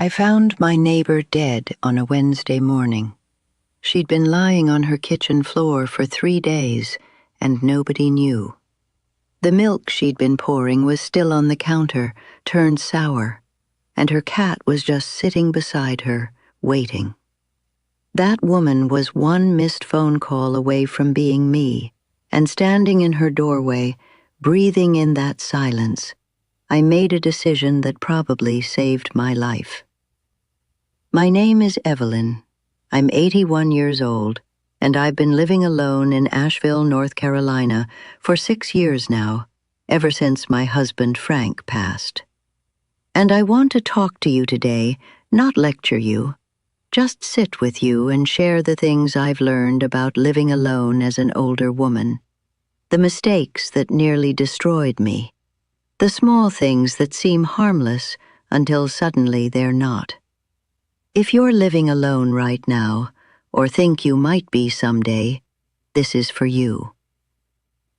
I found my neighbor dead on a Wednesday morning. She'd been lying on her kitchen floor for 3 days, and nobody knew. The milk she'd been pouring was still on the counter, turned sour, and her cat was just sitting beside her, waiting. That woman was one missed phone call away from being me, and standing in her doorway, breathing in that silence, I made a decision that probably saved my life. My name is Evelyn. I'm 81 years old, and I've been living alone in Asheville, North Carolina, for 6 years now, ever since my husband Frank passed. And I want to talk to you today, not lecture you, just sit with you and share the things I've learned about living alone as an older woman, the mistakes that nearly destroyed me, the small things that seem harmless until suddenly they're not. If you're living alone right now, or think you might be someday, this is for you.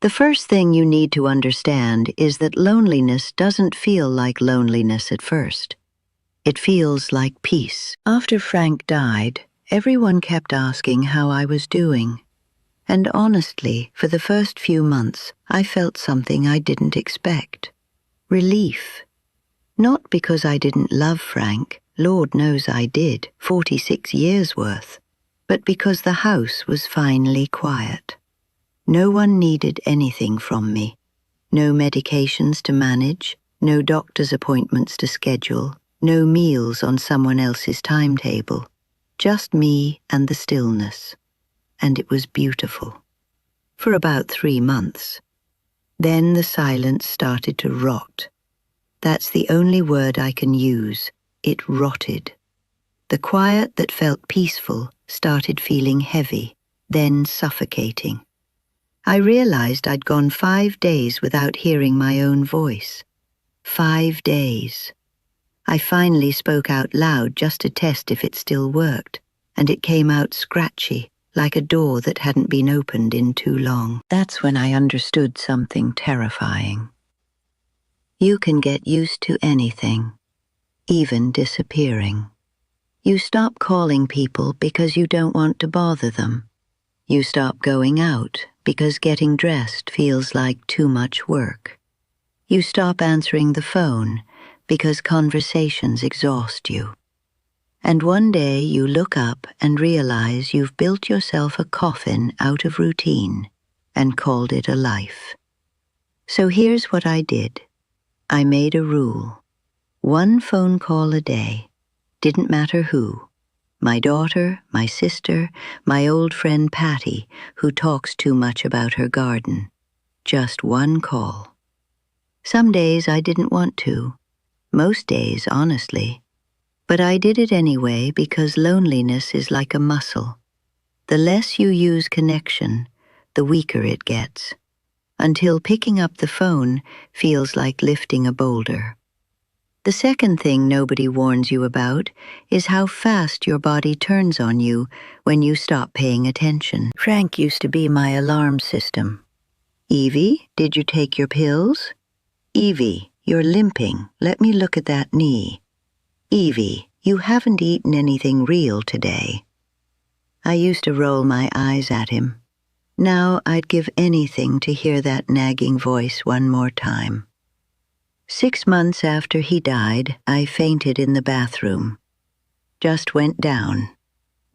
The first thing you need to understand is that loneliness doesn't feel like loneliness at first. It feels like peace. After Frank died, everyone kept asking how I was doing. And honestly, for the first few months, I felt something I didn't expect. Relief. Not because I didn't love Frank, Lord knows I did, 46 years worth, but because the house was finally quiet. No one needed anything from me. No medications to manage, no doctor's appointments to schedule, no meals on someone else's timetable. Just me and the stillness. And it was beautiful. For about 3 months. Then the silence started to rot. That's the only word I can use. It rotted. The quiet that felt peaceful started feeling heavy, then suffocating. I realized I'd gone 5 days without hearing my own voice. 5 days. I finally spoke out loud just to test if it still worked, and it came out scratchy, like a door that hadn't been opened in too long. That's when I understood something terrifying. You can get used to anything, even disappearing. You stop calling people because you don't want to bother them. You stop going out because getting dressed feels like too much work. You stop answering the phone because conversations exhaust you. And one day you look up and realize you've built yourself a coffin out of routine and called it a life. So here's what I did. I made a rule. 1 phone call a day. Didn't matter who. My daughter, my sister, my old friend Patty, who talks too much about her garden. Just 1 call. Some days I didn't want to. Most days, honestly. But I did it anyway because loneliness is like a muscle. The less you use connection, the weaker it gets. Until picking up the phone feels like lifting a boulder. The second thing nobody warns you about is how fast your body turns on you when you stop paying attention. Frank used to be my alarm system. Evie, did you take your pills? Evie, you're limping. Let me look at that knee. Evie, you haven't eaten anything real today. I used to roll my eyes at him. Now I'd give anything to hear that nagging voice one more time. 6 months after he died, I fainted in the bathroom. Just went down.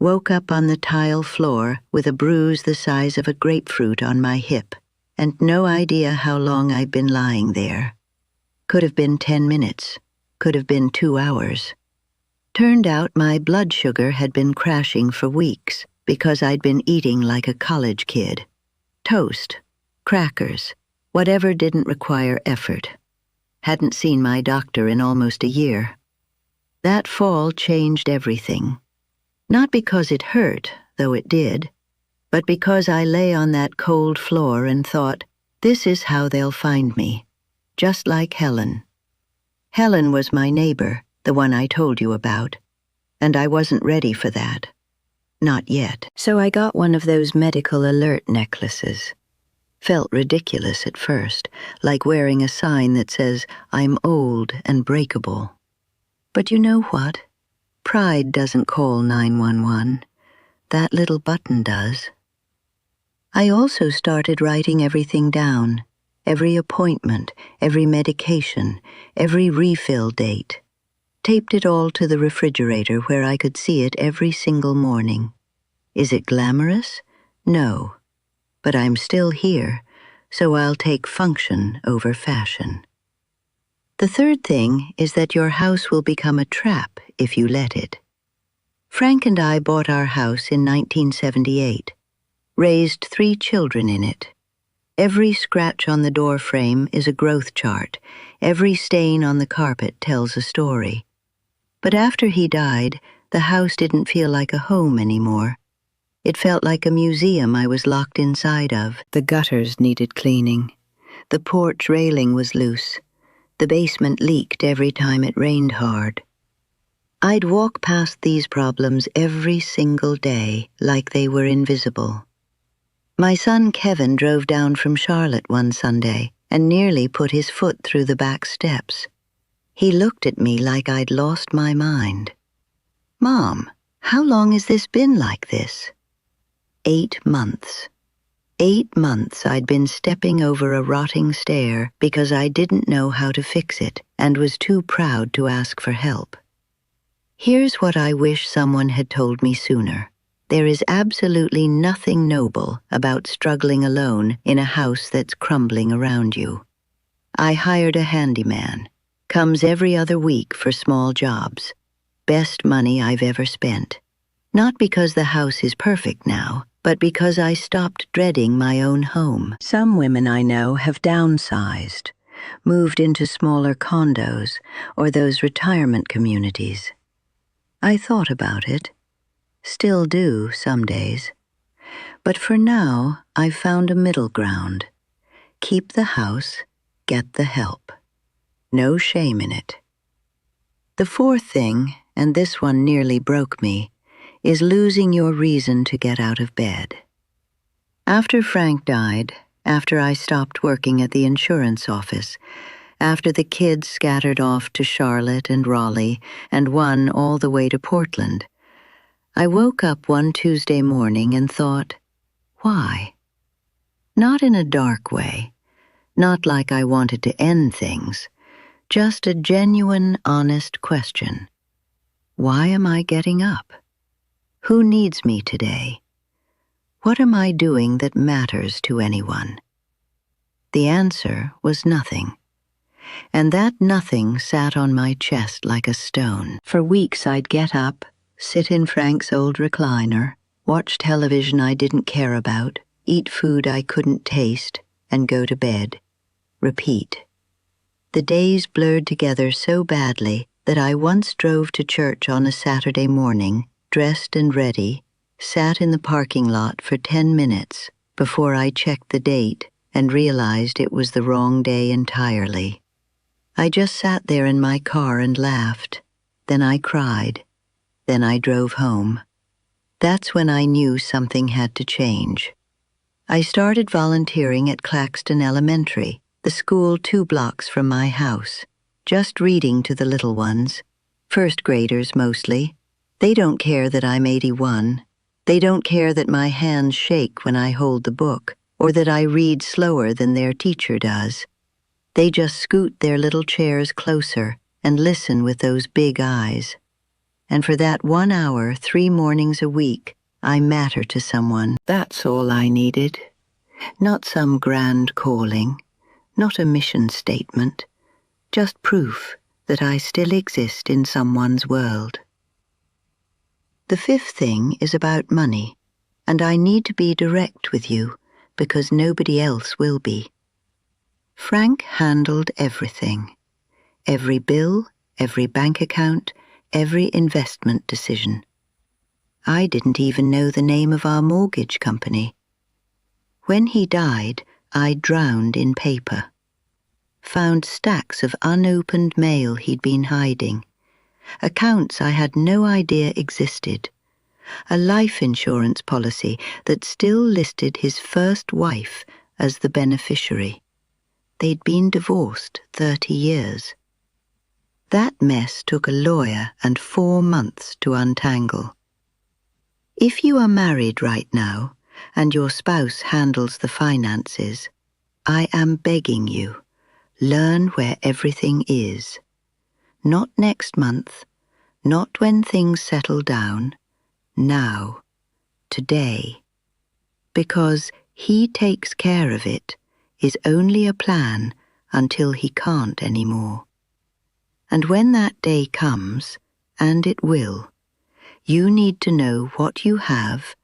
Woke up on the tile floor with a bruise the size of a grapefruit on my hip, and no idea how long I'd been lying there. Could have been 10 minutes. Could have been 2 hours. Turned out my blood sugar had been crashing for weeks because I'd been eating like a college kid. Toast, crackers, whatever didn't require effort. Hadn't seen my doctor in almost a year. That fall changed everything. Not because it hurt, though it did, but because I lay on that cold floor and thought, this is how they'll find me, just like Helen. Helen was my neighbor, the one I told you about, and I wasn't ready for that. Not yet. So I got one of those medical alert necklaces. Felt ridiculous at first, like wearing a sign that says, I'm old and breakable. But you know what? Pride doesn't call 911. That little button does. I also started writing everything down. Every appointment, every medication, every refill date. Taped it all to the refrigerator where I could see it every single morning. Is it glamorous? No. But I'm still here, so I'll take function over fashion. The third thing is that your house will become a trap if you let it. Frank and I bought our house in 1978, raised 3 children in it. Every scratch on the door frame is a growth chart. Every stain on the carpet tells a story. But after he died, the house didn't feel like a home anymore. It felt like a museum I was locked inside of. The gutters needed cleaning. The porch railing was loose. The basement leaked every time it rained hard. I'd walk past these problems every single day like they were invisible. My son Kevin drove down from Charlotte one Sunday and nearly put his foot through the back steps. He looked at me like I'd lost my mind. "Mom, how long has this been like this?" 8 months. 8 months I'd been stepping over a rotting stair because I didn't know how to fix it and was too proud to ask for help. Here's what I wish someone had told me sooner. There is absolutely nothing noble about struggling alone in a house that's crumbling around you. I hired a handyman. Comes every other week for small jobs. Best money I've ever spent. Not because the house is perfect now, but because I stopped dreading my own home. Some women I know have downsized, moved into smaller condos or those retirement communities. I thought about it. Still do some days. But for now, I've found a middle ground. Keep the house, get the help. No shame in it. The fourth thing, and this one nearly broke me, is losing your reason to get out of bed. After Frank died, after I stopped working at the insurance office, after the kids scattered off to Charlotte and Raleigh and one all the way to Portland, I woke up one Tuesday morning and thought, why? Not in a dark way, not like I wanted to end things, just a genuine, honest question. Why am I getting up? Who needs me today? What am I doing that matters to anyone? The answer was nothing. And that nothing sat on my chest like a stone. For weeks I'd get up, sit in Frank's old recliner, watch television I didn't care about, eat food I couldn't taste, and go to bed. Repeat. The days blurred together so badly that I once drove to church on a Saturday morning, dressed and ready, sat in the parking lot for 10 minutes before I checked the date and realized it was the wrong day entirely. I just sat there in my car and laughed. Then I cried. Then I drove home. That's when I knew something had to change. I started volunteering at Claxton Elementary, the school 2 blocks from my house, just reading to the little ones, first graders mostly. They don't care that I'm 81. They don't care that my hands shake when I hold the book, or that I read slower than their teacher does. They just scoot their little chairs closer and listen with those big eyes. And for that 1 hour, 3 mornings a week, I matter to someone. That's all I needed. Not some grand calling, not a mission statement, just proof that I still exist in someone's world. The fifth thing is about money, and I need to be direct with you because nobody else will be. Frank handled everything. Every bill, every bank account, every investment decision. I didn't even know the name of our mortgage company. When he died, I drowned in paper. Found stacks of unopened mail he'd been hiding. Accounts I had no idea existed. A life insurance policy that still listed his first wife as the beneficiary. They'd been divorced 30 years. That mess took a lawyer and 4 months to untangle. If you are married right now and your spouse handles the finances, I am begging you, learn where everything is. Not next month, not when things settle down, now, today. Because he takes care of it is only a plan until he can't anymore. And when that day comes, and it will, you need to know what you have,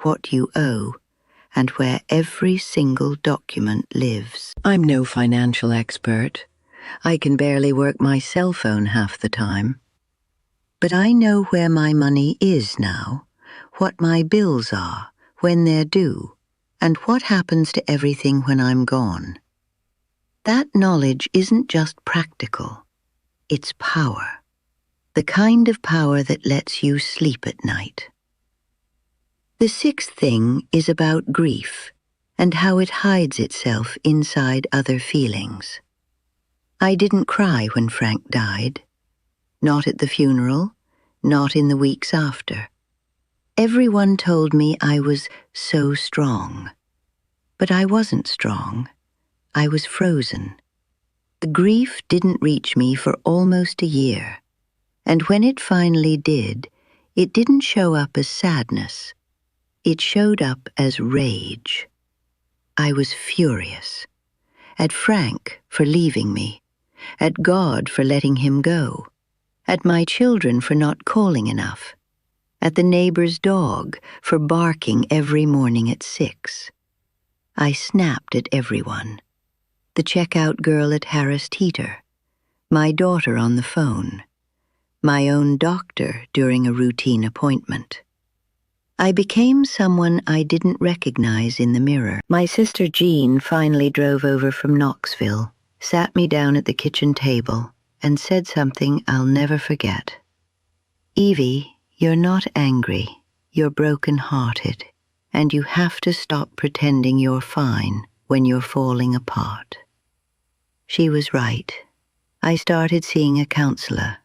what you owe, and where every single document lives. I'm no financial expert. I can barely work my cell phone half the time. But I know where my money is now, what my bills are, when they're due, and what happens to everything when I'm gone. That knowledge isn't just practical, it's power. The kind of power that lets you sleep at night. The 6th thing is about grief and how it hides itself inside other feelings. I didn't cry when Frank died. Not at the funeral, not in the weeks after. Everyone told me I was so strong. But I wasn't strong. I was frozen. The grief didn't reach me for almost a year. And when it finally did, it didn't show up as sadness. It showed up as rage. I was furious. At Frank for leaving me. At God for letting him go. At my children for not calling enough. At the neighbor's dog for barking every morning at 6. I snapped at everyone. The checkout girl at Harris Teeter. My daughter on the phone. My own doctor during a routine appointment. I became someone I didn't recognize in the mirror. My sister Jean finally drove over from Knoxville, sat me down at the kitchen table, and said something I'll never forget. Evie, you're not angry, you're broken-hearted, and you have to stop pretending you're fine when you're falling apart. She was right. I started seeing a counselor.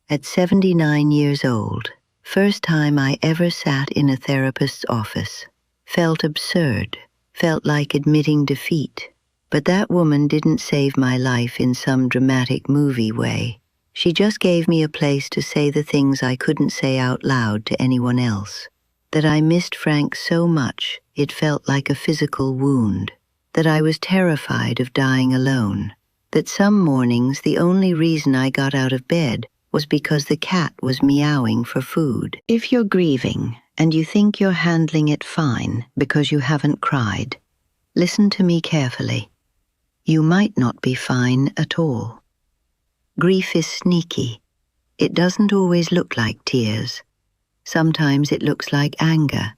At 79 years old, first time I ever sat in a therapist's office, felt absurd, felt like admitting defeat. But that woman didn't save my life in some dramatic movie way. She just gave me a place to say the things I couldn't say out loud to anyone else. That I missed Frank so much it felt like a physical wound. That I was terrified of dying alone. That some mornings the only reason I got out of bed was because the cat was meowing for food. If you're grieving and you think you're handling it fine because you haven't cried, listen to me carefully. You might not be fine at all. Grief is sneaky. It doesn't always look like tears. Sometimes it looks like anger.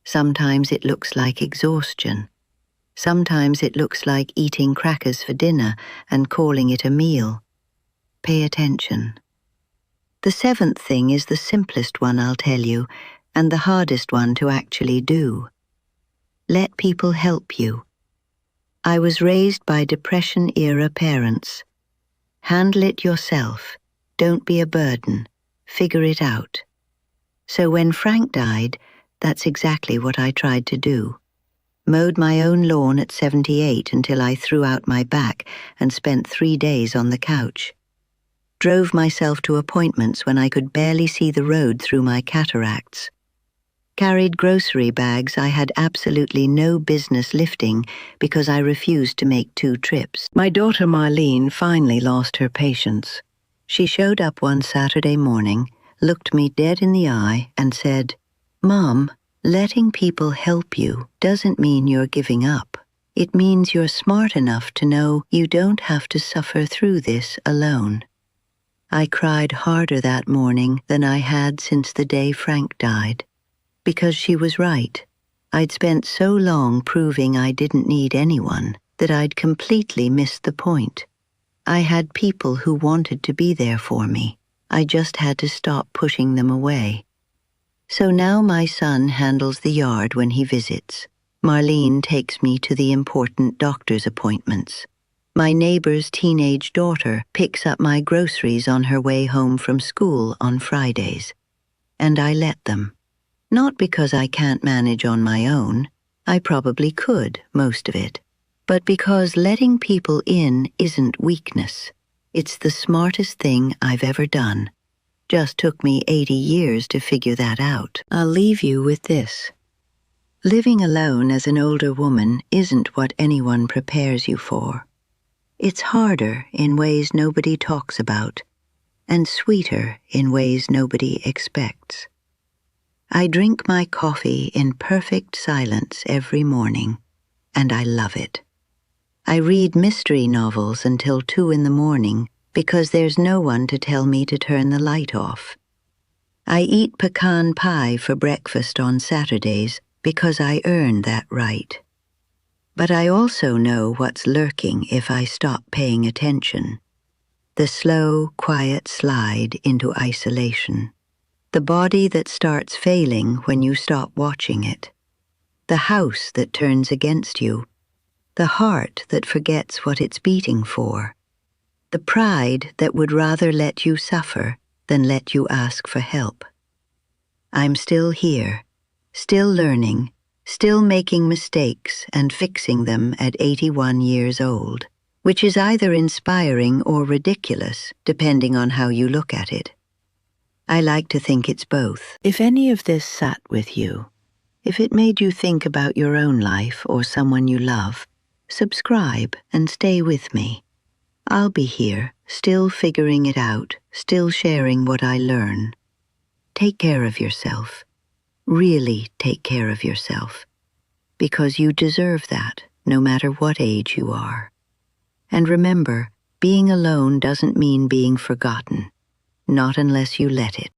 Sometimes it looks like exhaustion. Sometimes it looks like eating crackers for dinner and calling it a meal. Pay attention. The 7th thing is the simplest one, I'll tell you, and the hardest one to actually do. Let people help you. I was raised by Depression-era parents. Handle it yourself. Don't be a burden. Figure it out. So when Frank died, that's exactly what I tried to do. Mowed my own lawn at 78 until I threw out my back and spent 3 days on the couch. Drove myself to appointments when I could barely see the road through my cataracts. Carried grocery bags I had absolutely no business lifting because I refused to make 2 trips. My daughter Marlene finally lost her patience. She showed up one Saturday morning, looked me dead in the eye, and said, "Mom, letting people help you doesn't mean you're giving up. It means you're smart enough to know you don't have to suffer through this alone." I cried harder that morning than I had since the day Frank died. Because she was right. I'd spent so long proving I didn't need anyone that I'd completely missed the point. I had people who wanted to be there for me. I just had to stop pushing them away. So now my son handles the yard when he visits. Marlene takes me to the important doctor's appointments. My neighbor's teenage daughter picks up my groceries on her way home from school on Fridays, and I let them. Not because I can't manage on my own, I probably could, most of it, but because letting people in isn't weakness. It's the smartest thing I've ever done. Just took me 80 years to figure that out. I'll leave you with this. Living alone as an older woman isn't what anyone prepares you for. It's harder in ways nobody talks about, and sweeter in ways nobody expects. I drink my coffee in perfect silence every morning, and I love it. I read mystery novels until 2 in the morning because there's no one to tell me to turn the light off. I eat pecan pie for breakfast on Saturdays because I earn that right. But I also know what's lurking if I stop paying attention. The slow, quiet slide into isolation. The body that starts failing when you stop watching it. The house that turns against you. The heart that forgets what it's beating for. The pride that would rather let you suffer than let you ask for help. I'm still here, still learning, still making mistakes and fixing them at 81 years old, which is either inspiring or ridiculous, depending on how you look at it. I like to think it's both. If any of this sat with you, if it made you think about your own life or someone you love, subscribe and stay with me. I'll be here, still figuring it out, still sharing what I learn. Take care of yourself. Really take care of yourself. Because you deserve that, no matter what age you are. And remember, being alone doesn't mean being forgotten. Not unless you let it.